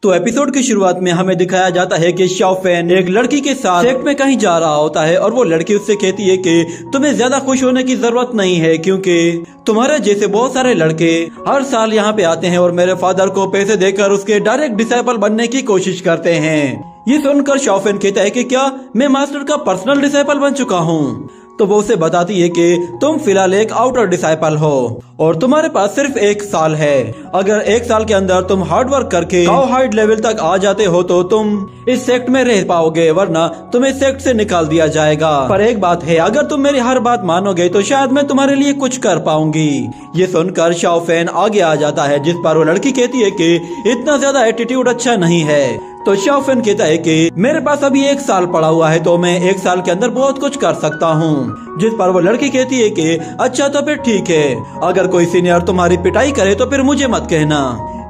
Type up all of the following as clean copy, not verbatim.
तो एपिसोड की शुरुआत में हमें दिखाया जाता है कि शाओफेन एक लड़की के साथ सेट में कहीं जा रहा होता है और वो लड़की उससे कहती है कि तुम्हें ज्यादा खुश होने की जरूरत नहीं है, क्योंकि तुम्हारे जैसे बहुत सारे लड़के हर साल यहाँ पे आते हैं और मेरे फादर को पैसे देकर उसके डायरेक्ट डिसाइपल बनने की कोशिश करते हैं। ये सुनकर शाओफेन कहता है कि क्या मैं मास्टर का पर्सनल डिसाइपल बन चुका हूँ? तो वो उसे बताती है कि तुम फिलहाल एक आउटर डिसाइपल हो और तुम्हारे पास सिर्फ 1 साल है। अगर 1 साल के अंदर तुम हार्ड वर्क करके काउहाइड लेवल तक आ जाते हो तो तुम इस सेक्ट में रह पाओगे, वरना तुम्हें सेक्ट से निकाल दिया जाएगा। पर एक बात है, अगर तुम मेरी हर बात मानोगे तो शायद मैं तुम्हारे लिए कुछ कर पाऊंगी। ये सुनकर शाओफेन आगे आ जाता है, जिस पर वो लड़की कहती है कि इतना ज्यादा एटीट्यूड अच्छा नहीं है। तो शाओफेन कहता है कि मेरे पास अभी 1 साल पड़ा हुआ है तो मैं 1 साल के अंदर बहुत कुछ कर सकता हूँ। जिस पर वो लड़की कहती है कि अच्छा तो फिर ठीक है, अगर कोई सीनियर तुम्हारी पिटाई करे तो फिर मुझे मत कहना।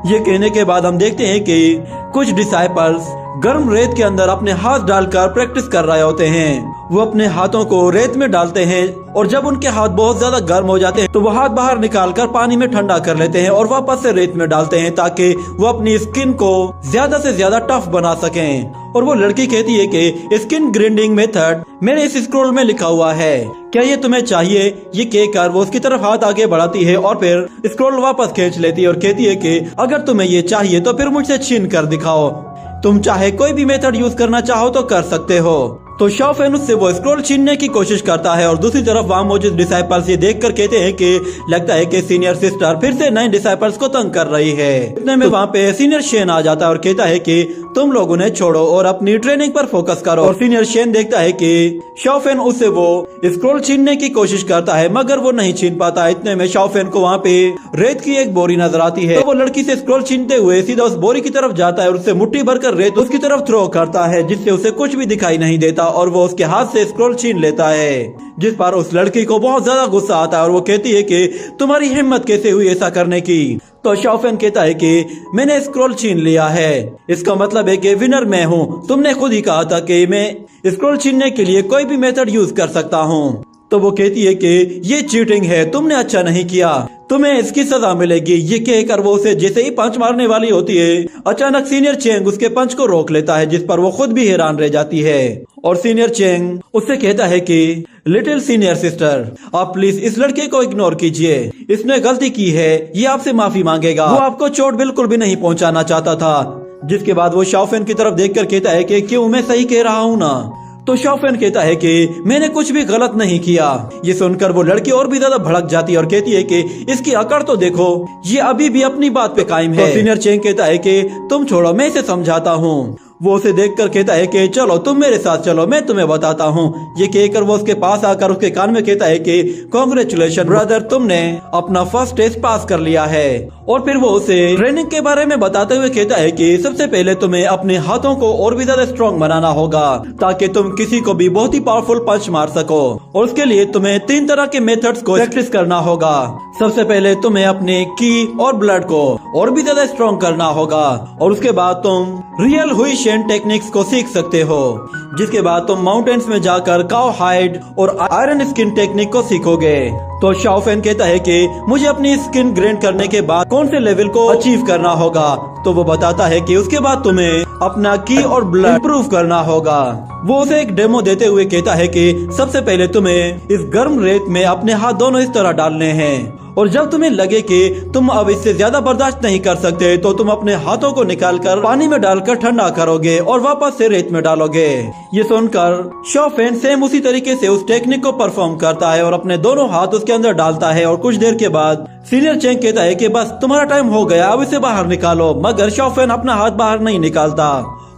ये कहने के बाद हम देखते हैं कि कुछ डिसाइपल्स गर्म रेत के अंदर अपने हाथ डालकर प्रैक्टिस कर रहे होते हैं। वो अपने हाथों को रेत में डालते हैं और जब उनके हाथ बहुत ज्यादा गर्म हो जाते हैं तो वो हाथ बाहर निकालकर पानी में ठंडा कर लेते हैं और वापस से रेत में डालते हैं ताकि वो अपनी स्किन को ज्यादा से ज्यादा टफ बना सकें। और वो लड़की कहती है कि स्किन ग्राइंडिंग मेथड मेरे इस स्क्रॉल में लिखा हुआ है, क्या ये तुम्हें चाहिए? ये कहकर वो उसकी तरफ हाथ आगे बढ़ाती है और फिर स्क्रॉल वापस खींच लेती है और कहती है कि अगर तुम्हें ये चाहिए तो फिर मुझसे छीन कर दिखाओ, तुम चाहे कोई भी मेथड यूज करना चाहो तो कर सकते हो। तो शाओफेन उससे वो स्क्रॉल छीनने की कोशिश करता है और दूसरी तरफ वहाँ मौजूद डिसाइपल्स ये देखकर कहते हैं कि लगता है कि सीनियर सिस्टर फिर से नए डिसाइपल्स को तंग कर रही है। इतने में वहाँ पे सीनियर शेन आ जाता है और कहता है कि तुम लोग उन्हें छोड़ो और अपनी ट्रेनिंग पर फोकस करो। और सीनियर शेन देखता है कि शाओफेन उससे वो स्क्रॉल छीनने की कोशिश करता है मगर वो नहीं छीन पाता। इतने में शाओफेन को वहाँ पे रेत की एक बोरी नजर आती है, तो वो लड़की से स्क्रॉल छीनते हुए सीधा उस बोरी की तरफ जाता है और उससे मुट्ठी भरकर रेत उसकी तरफ थ्रो करता है, जिससे उसे कुछ भी दिखाई नहीं देता और वो उसके हाथ से स्क्रॉल छीन लेता है। जिस पर उस लड़की को बहुत ज्यादा गुस्सा आता है और वो कहती है कि तुम्हारी हिम्मत कैसे हुई ऐसा करने की? तो शाओफेन कहता है कि मैंने स्क्रॉल छीन लिया है, इसका मतलब है कि विनर मैं हूँ। तुमने खुद ही कहा था कि मैं स्क्रॉल छीनने के लिए कोई भी मेथड यूज कर सकता हूँ। तो वो कहती है कि ये चीटिंग है, तुमने अच्छा नहीं किया, तुम्हें इसकी सजा मिलेगी। ये कहकर वो उसे जैसे ही पंच मारने वाली होती है, अचानक सीनियर चेंग उसके पंच को रोक लेता है, जिस पर वो खुद भी हैरान रह जाती है। और सीनियर चेंग उससे कहता है कि लिटिल सीनियर सिस्टर, आप प्लीज इस लड़के को इग्नोर कीजिए, इसने गलती की है, ये आपसे माफी मांगेगा, वो आपको चोट बिल्कुल भी नहीं पहुंचाना चाहता था। जिसके बाद वो शाओफेन की तरफ देखकर कहता है कि क्यों, मैं सही कह रहा हूँ ना? तो शाओफेन कहता है कि मैंने कुछ भी गलत नहीं किया। ये सुनकर वो लड़की और भी ज्यादा भड़क जाती है और कहती है कि इसकी अकड़ तो देखो, ये अभी भी अपनी बात पे कायम है। तो सीनियर चेंग कहता है कि तुम छोड़ो, मैं इसे समझाता हूँ। वो उसे देखकर कहता है कि चलो तुम मेरे साथ चलो, मैं तुम्हें बताता हूँ। ये कहकर वो उसके पास आकर उसके कान में कहता है कि कांग्रेचुलेशन ब्रदर, तुमने अपना फर्स्ट टेस्ट पास कर लिया है। और फिर वो उसे ट्रेनिंग के बारे में बताते हुए कहता है कि सबसे पहले तुम्हें अपने हाथों को और भी ज्यादा स्ट्रॉन्ग बनाना होगा ताकि तुम किसी को भी बहुत ही पावरफुल पंच मार सको। और उसके लिए तुम्हें 3 तरह के मेथड्स को प्रैक्टिस करना होगा। सबसे पहले तुम्हें अपने की और ब्लड को और भी ज्यादा स्ट्रॉन्ग करना होगा और उसके बाद तुम रियल हुई टेक्निक्स को सीख सकते हो, जिसके बाद तुम माउंटेन्स में जाकर काउ हाइड और आयरन स्किन टेक्निक को सीखोगे। तो शाओफेन कहता है कि मुझे अपनी स्किन ग्राइंड करने के बाद कौन से लेवल को अचीव करना होगा। तो वो बताता है कि उसके बाद तुम्हें अपना की और ब्लड इंप्रूव करना होगा। वो उसे एक डेमो देते हुए कहता है कि सबसे पहले तुम्हें इस गर्म रेत में अपने हाथ दोनों इस तरह डालने हैं और जब तुम्हें लगे कि तुम अब इससे ज्यादा बर्दाश्त नहीं कर सकते तो तुम अपने हाथों को निकालकर पानी में डालकर ठंडा करोगे और वापस से रेत में डालोगे। ये सुनकर शाओफेन सेम उसी तरीके से उस टेक्निक को परफॉर्म करता है और अपने दोनों हाथ उसके अंदर डालता है और कुछ देर के बाद सीनियर चेंग कहता है कि बस तुम्हारा टाइम हो गया, अब इसे बाहर निकालो। मगर शाओफेन अपना हाथ बाहर नहीं निकालता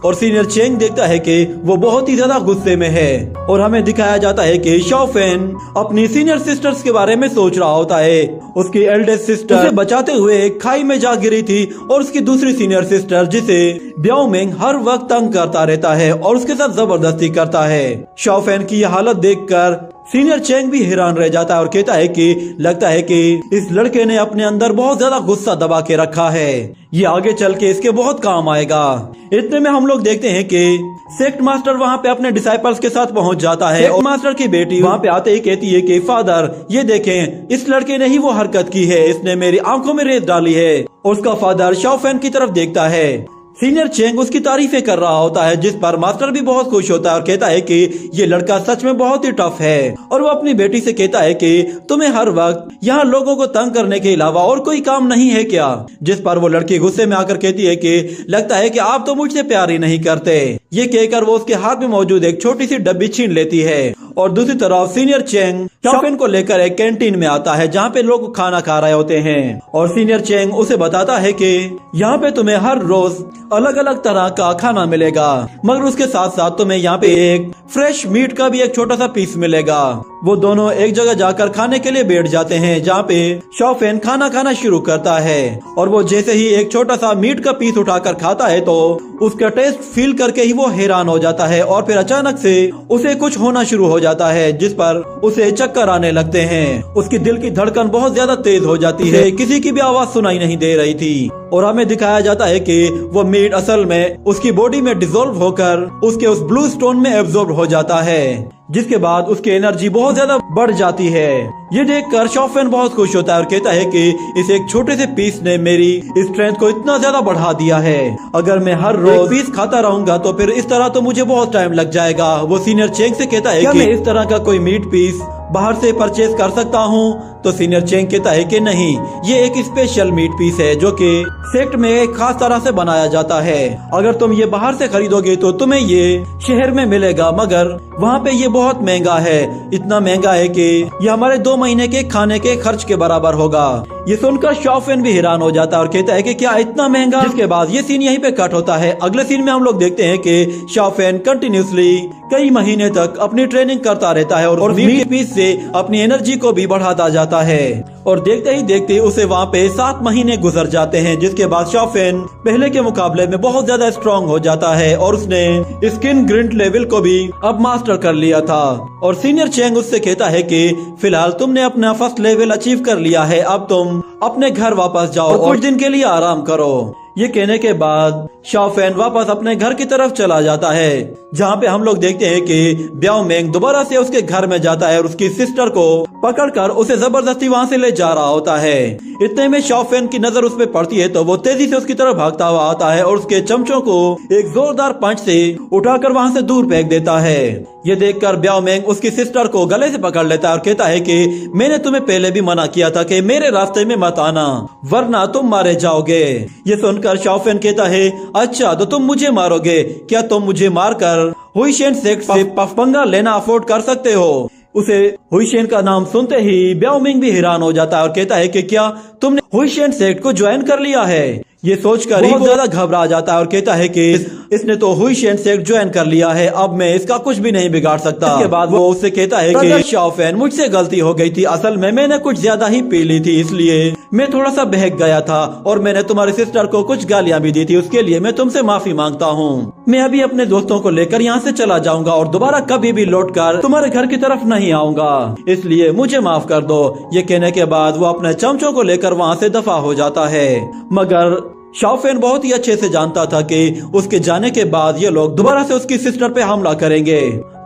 और सीनियर चेंग देखता है कि वो बहुत ही ज्यादा गुस्से में है। और हमें दिखाया जाता है कि शाओफेन अपनी सीनियर सिस्टर्स के बारे में सोच रहा होता है। उसकी एल्डेस्ट सिस्टर उसे बचाते हुए एक खाई में जा गिरी थी और उसकी दूसरी सीनियर सिस्टर जिसे ब्याओमिंग हर वक्त तंग करता रहता है और उसके साथ जबरदस्ती करता है। शाओफेन की यह हालत देखकर सीनियर चेंग भी हैरान रह जाता है और कहता है कि लगता है कि इस लड़के ने अपने अंदर बहुत ज्यादा गुस्सा दबा के रखा है, ये आगे चल के इसके बहुत काम आएगा। इतने में हम लोग देखते हैं कि सेक्ट मास्टर वहाँ पे अपने डिसाइपल्स के साथ पहुँच जाता है और मास्टर की बेटी वहाँ पे आते ही कहती है कि फादर ये देखें, इस लड़के ने ही वो हरकत की है, इसने मेरी आंखों में रेत डाली है। और उसका फादर शाओफेन की तरफ देखता है। सीनियर चेंग उसकी तारीफें कर रहा होता है, जिस पर मास्टर भी बहुत खुश होता है और कहता है कि ये लड़का सच में बहुत ही टफ है। और वो अपनी बेटी से कहता है कि तुम्हें हर वक्त यहाँ लोगों को तंग करने के अलावा और कोई काम नहीं है क्या? जिस पर वो लड़की गुस्से में आकर कहती है कि लगता है कि आप तो मुझसे प्यार ही नहीं करते। ये कहकर वो उसके हाथ में मौजूद एक छोटी सी डब्बी छीन लेती है। और दूसरी तरफ सीनियर चेंग शॉफेन को लेकर एक कैंटीन में आता है जहाँ पे लोग खाना खा रहे होते हैं। और सीनियर चेंग उसे बताता है कि यहाँ पे तुम्हें हर रोज अलग अलग तरह का खाना मिलेगा, मगर उसके साथ साथ तुम्हें यहाँ पे एक फ्रेश मीट का भी एक छोटा सा पीस मिलेगा। वो दोनों एक जगह जाकर खाने के लिए बैठ जाते हैं जहाँ पे शॉफेन खाना खाना शुरू करता है। और वो जैसे ही एक छोटा सा मीट का पीस उठाकर खाता है तो उसका टेस्ट फील करके ही वो हैरान हो जाता है। और फिर अचानक से उसे कुछ होना शुरू हो जाता है, जिस पर उसे चक्कर आने लगते हैं। उसकी दिल की धड़कन बहुत ज्यादा तेज हो जाती है, किसी की भी आवाज सुनाई नहीं दे रही थी। और हमें दिखाया जाता है कि वो मीट असल में उसकी बॉडी में डिसॉल्व होकर उसके उस ब्लू स्टोन में एब्जॉर्ब हो जाता है, जिसके बाद उसकी एनर्जी बहुत ज्यादा बढ़ जाती है। ये देखकर शॉफेन बहुत खुश होता है और कहता है कि इस एक छोटे से पीस ने मेरी स्ट्रेंथ को इतना ज्यादा बढ़ा दिया है। अगर मैं हर रोज पीस खाता रहूंगा तो फिर इस तरह तो मुझे बहुत टाइम लग जाएगा। वो सीनियर चेंग से कहता है कि मैं इस तरह का कोई मीट पीस बाहर से परचेज कर सकता हूँ? तो सीनियर चेंग कहता है कि नहीं, ये एक स्पेशल मीट पीस है जो कि सेक्ट में एक खास तरह से बनाया जाता है। अगर तुम ये बाहर से खरीदोगे तो तुम्हें ये शहर में मिलेगा, मगर वहाँ पे ये बहुत महंगा है। इतना महंगा है कि ये हमारे 2 महीने के खाने के खर्च के बराबर होगा। ये सुनकर शॉफेन भी हैरान हो जाता है और कहता है कि क्या इतना महंगा? जिसके बाद ये सीन यहीं पे कट होता है। अगले सीन में हम लोग देखते हैं कि शॉफेन कंटिन्यूसली कई महीने तक अपनी ट्रेनिंग करता रहता है और मीट पीस से अपनी एनर्जी को भी बढ़ाता जाता है। और देखते ही देखते उसे वहाँ पे 7 महीने गुजर जाते हैं, जिसके बाद शॉफेन पहले के मुकाबले में बहुत ज्यादा स्ट्रॉन्ग हो जाता है और उसने स्किन ग्रिंट लेवल को भी अब मास्टर कर लिया था। और सीनियर चेंग उससे कहता है कि फिलहाल तुमने अपना फर्स्ट लेवल अचीव कर लिया है, अब तुम अपने घर वापस जाओ और कुछ दिन के लिए आराम करो। ये कहने के बाद शॉफेन वापस अपने घर की तरफ चला जाता है, जहाँ पे हम लोग देखते हैं कि ब्याओ मेंग दोबारा से उसके घर में जाता है और उसकी सिस्टर को पकड़कर उसे जबरदस्ती वहाँ से ले जा रहा होता है। इतने में शॉफेन की नजर उस पर पड़ती है तो वो तेजी से उसकी तरफ भागता हुआ आता है और उसके चमचों को एक जोरदार पंच से उठाकर वहाँ से दूर फेंक देता है। ये देखकर ब्याओ मेंग उसकी सिस्टर को गले से पकड़ लेता है और कहता है कि मैंने तुम्हें पहले भी मना किया था कि मेरे रास्ते में मत आना, वरना तुम मारे जाओगे। ये सुनकर शॉफेन कहता है, अच्छा तो तुम मुझे मारोगे? क्या तुम मुझे मारकर हुईशेन सेक्ट से पंगा लेना अफोर्ड कर सकते हो? उसे हुईशेन का नाम सुनते ही ब्याओ मेंग भी हैरान हो जाता है और कहता है कि क्या तुमने हुईशेन सेक्ट को ज्वाइन कर लिया है? ये सोचकर बहुत ज्यादा घबरा जाता है और कहता है कि इसने तो हुईशेन सेक्ट ज्वाइन कर लिया है, अब मैं इसका कुछ भी नहीं बिगाड़ सकता। इसके बाद वो उससे कहता है कि शॉफेन मुझसे गलती हो गई थी, असल में मैंने कुछ ज्यादा ही पी ली थी, इसलिए मैं थोड़ा सा बहक गया था और मैंने तुम्हारी सिस्टर को कुछ गालियां भी दी थी, उसके लिए मैं तुमसे माफी मांगता हूँ। मैं अभी अपने दोस्तों को लेकर यहाँ से चला जाऊंगा और दोबारा कभी भी लौटकर तुम्हारे घर की तरफ नहीं आऊंगा, इसलिए मुझे माफ कर दो। ये कहने के बाद वो अपने चमचों को लेकर वहाँ से दफा हो जाता है। मगर शॉफेन बहुत ही अच्छे से जानता था कि उसके जाने के बाद ये लोग दोबारा से उसकी सिस्टर पे हमला करेंगे,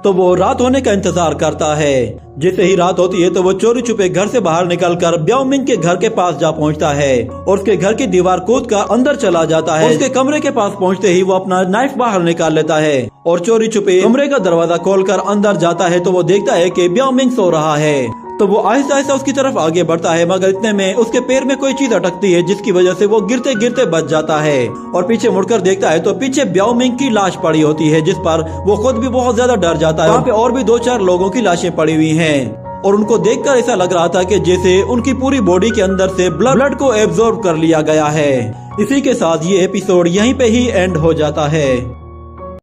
तो वो रात होने का इंतजार करता है। जैसे ही रात होती है तो वो चोरी छुपे घर से बाहर निकलकर ब्याओ मेंग के घर के पास जा पहुंचता है और उसके घर की दीवार कूद कर अंदर चला जाता है। उसके कमरे के पास पहुंचते ही वो अपना नाइफ बाहर निकाल लेता है और चोरी छुपे कमरे का दरवाजा खोलकर अंदर जाता है तो वो देखता है कि ब्याओ मेंग सो रहा है। तो वो आहिस्ता आहिस्ता उसकी तरफ आगे बढ़ता है, मगर इतने में उसके पैर में कोई चीज अटकती है, जिसकी वजह से वो गिरते गिरते बच जाता है। और पीछे मुड़कर देखता है तो पीछे ब्याओ मेंग की लाश पड़ी होती है, जिस पर वो खुद भी बहुत ज्यादा डर जाता है। वहाँ पे और भी 2-4 लोगों की लाशें पड़ी हुई हैं और उनको देखकर ऐसा लग रहा था कि जैसे उनकी पूरी बॉडी के अंदर से ब्लड को एब्जॉर्ब कर लिया गया है। इसी के साथ ये एपिसोड यहीं पे ही एंड हो जाता है।